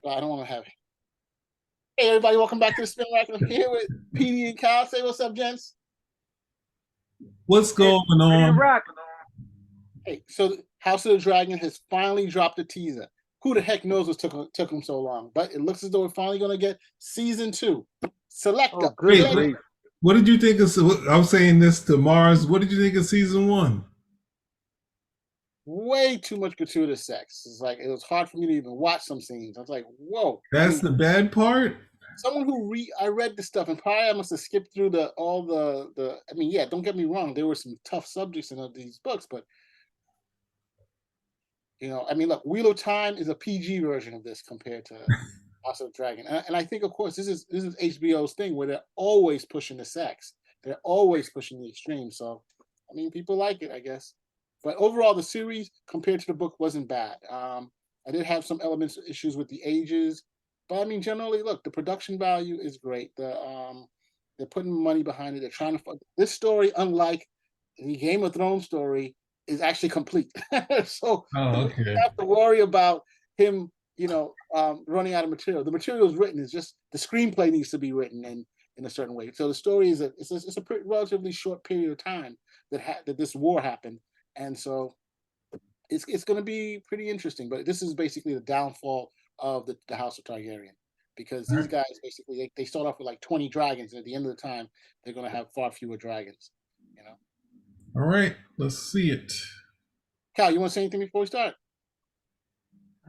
I don't want to have. Hey, everybody, welcome back to the Spin Rack. I'm here with PD and Kyle. Say what's up, gents. What's Hey, going ready to on? rock. Hey, so House of the Dragon has finally dropped a teaser. Who the heck knows what took them so long? But it looks as though we're finally going to get season 2. Oh, Selecta. good Wait, Play. grief. what did you think of? I'm saying this to Mars. What did you think of season one? Way too much gratuitous sex. It's like it was hard for me to even watch some scenes. I was like, whoa. I That's mean, the bad part. someone who I read the stuff and probably I must have skipped through the. I mean, yeah, don't get me wrong. There were some tough subjects in these books, but I mean, look, Wheel of Time is a PG version of this compared to House of the Dragon, and I think, of course, this is HBO's thing where they're always pushing the sex, they're always pushing the extreme. So, I mean, people like it, I guess. But overall, the series compared to the book wasn't bad. I did have some elements issues with the ages, but I mean, generally, look, the production value is great. They're putting money behind it. They're trying to. This story, unlike the Game of Thrones story, is actually complete. So Oh, you okay. don't have to worry about him, running out of material. The material is written. It's just the screenplay needs to be written in a certain way. So the story is it's a pretty, relatively short period of time that this war happened, and so it's going to be pretty interesting. But this is basically the downfall of the House of Targaryen, because All these right. guys basically they start off with like 20 dragons, and at the end of the time, they're going to have far fewer dragons. You know, All right. Let's see it. Cal, you want to say anything before we start?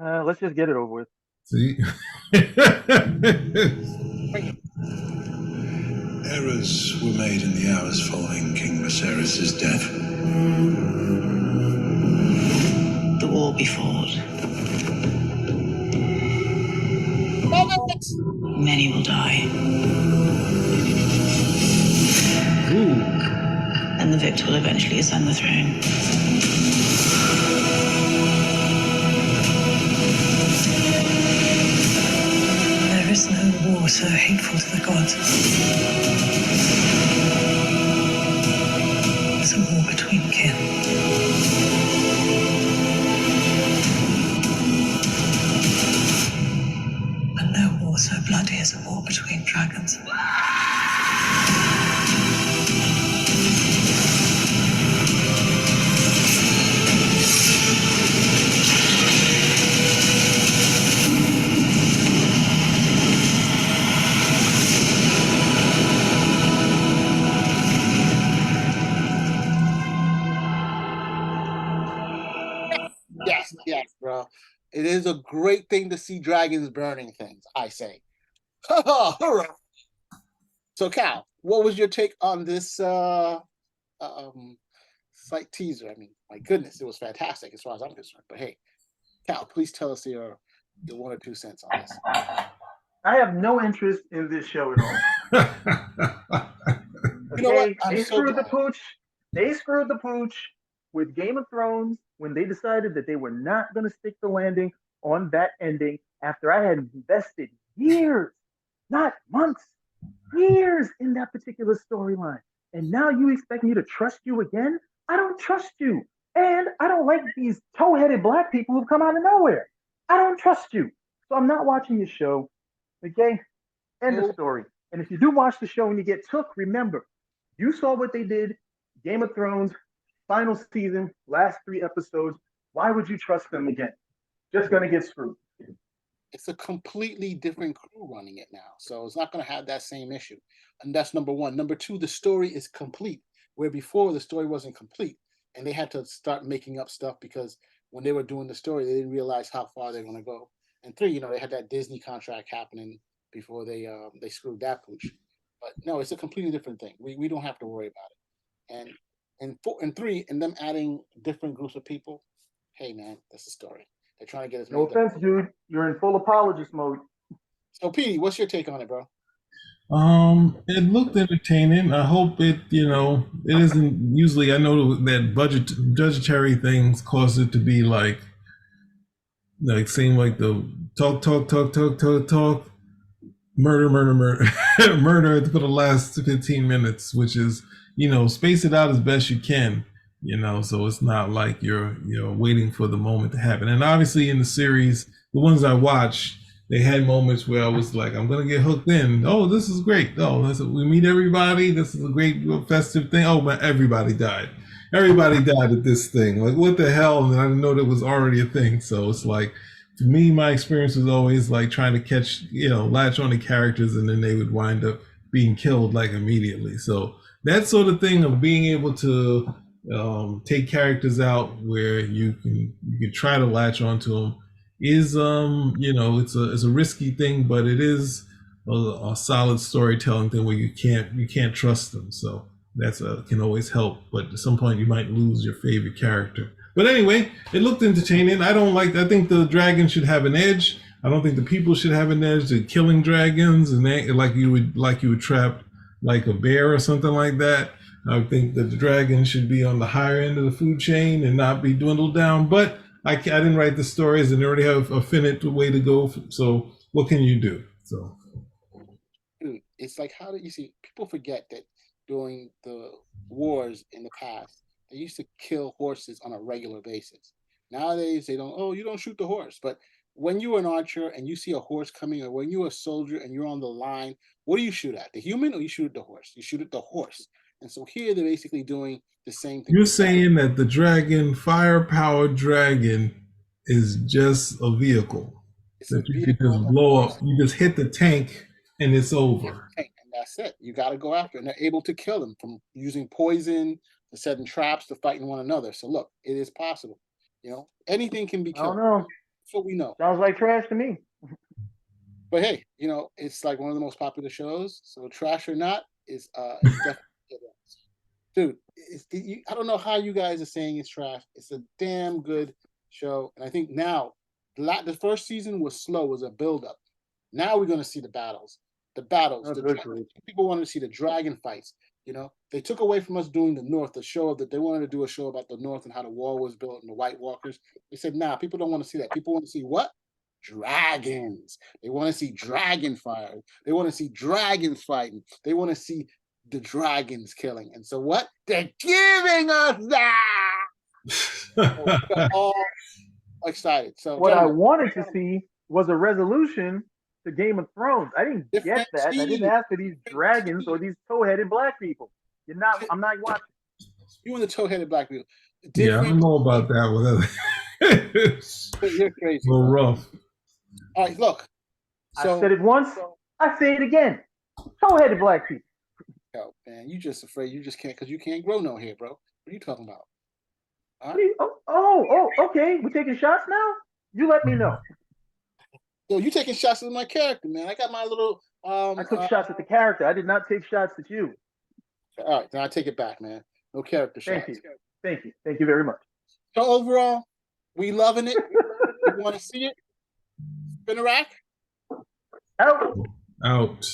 Let's just get it over with. See. Bring it. Errors were made in the hours following King Viserys' death. The war be fought. Love it. Many will die, Ooh. and the victor will eventually ascend the throne. There is no war so hateful to the gods as a war between kin. And no war so bloody as a war between dragons. Yes, yes, bro. It is a great thing to see dragons burning things, I say. So, Cal, what was your take on this site teaser? I mean, my goodness, it was fantastic as far as I'm concerned. But hey, Cal, please tell us your 1 or 2 cents on this. I have no interest in this show at all. You know what? Okay, I'm they so screwed the glad. pooch. They screwed the pooch with Game of Thrones when they decided that they were not going to stick the landing on that ending after I had invested years, not months, years in that particular storyline. And now you expect me to trust you again? I don't trust you. And I don't like these toe-headed black people who've come out of nowhere. I don't trust you. So I'm not watching your show. Okay? End of Oh, story. And if you do watch the show and you get took, remember, you saw what they did. Game of Thrones, final season, last 3 episodes. Why would you trust them again? Just gonna get screwed. it's a completely different crew running it now, so it's not going to have that same issue. And that's number one. Number two, the story is complete, where before the story wasn't complete, and they had to start making up stuff because when they were doing the story, they didn't realize how far they're going to go. And three, they had that Disney contract happening before they screwed that pooch. But no, it's a completely different thing. We don't have to worry about it. And four and three, and them adding different groups of people. Hey man, that's the story. They're trying to get as No many. offense, dude. You're in full apologist mode. So, Petey, what's your take on it, bro? It looked entertaining. I hope it isn't. Usually, I know that budgetary things cause it to be like seem like the talk, talk, talk, talk, talk, talk, murder, murder, murder, murder for the last 15 minutes, which is, space it out as best you can, so it's not like you're waiting for the moment to happen. And obviously in the series, the ones I watch, they had moments where I was like, I'm gonna get hooked in. Oh, this is great. Oh, we meet everybody. This is a great festive thing. Oh, man, everybody died. Everybody died at this thing. Like, what the hell? And I didn't know that was already a thing. So it's like, to me, my experience was always like trying to catch, latch on to characters, and then they would wind up being killed like immediately. So that sort of thing of being able to take characters out where you can try to latch onto them is it's a risky thing, but it is a solid storytelling thing where you can't trust them. So that's can always help, but at some point you might lose your favorite character. But anyway, it looked entertaining. I think the dragon should have an edge. I don't think the people should have an edge. They're killing dragons and like you would trap like a bear or something like that. I think that the dragon should be on the higher end of the food chain and not be dwindled down. But I didn't write the stories, and they already have a finite way to go. So what can you do? So, dude, it's like, how do you see? People forget that during the wars in the past, they used to kill horses on a regular basis. Nowadays, they don't. Oh, you don't shoot the horse. But when you're an archer and you see a horse coming, or when you're a soldier and you're on the line, what do you shoot at? The human, or you shoot at the horse? You shoot at the horse. And so here they're basically doing the same thing. You're saying that the dragon, fire-powered dragon, is just a vehicle that you can just blow up. You just hit the tank and it's over. And that's it. You got to go after it. And they're able to kill them from using poison to setting traps to fighting one another. So look, it is possible. Anything can be killed. I don't know. That's what we know. Sounds like trash to me. But hey, it's like one of the most popular shows. So trash or not, it's definitely. Dude, I don't know how you guys are saying it's trash. It's a damn good show, and I think now the first season was slow, was a build-up. Now we're going to see the battles. People wanted to see the dragon fights. They took away from us doing the North, the show that they wanted to do a show about the North and how the wall was built and the White Walkers. They said, nah, people don't want to see that. People want to see what? Dragons. They want to see dragon fire. They want to see dragons fighting. They want to see the dragons killing. And so what? They're giving us that. So we're all excited. So what I wanted to see was a resolution to Game of Thrones. I didn't get that. I didn't ask for these dragons or these toe-headed black people. I'm not watching. You and the toe-headed black people. Yeah, I don't know about that one. You're crazy. A little rough. All right, look. I said it once. I say it again. Toe-headed black people. Yo, man, you just afraid you just can't because you can't grow no hair, bro. What are you talking about? Okay. We're taking shots now? You let me know. Yo, you taking shots at my character, man. I got my little I took shots at the character. I did not take shots at you. All right, then I take it back, man. No character shots. Thank you very much. So overall, we loving it. You want to see it? Spin a rack? Out. Out.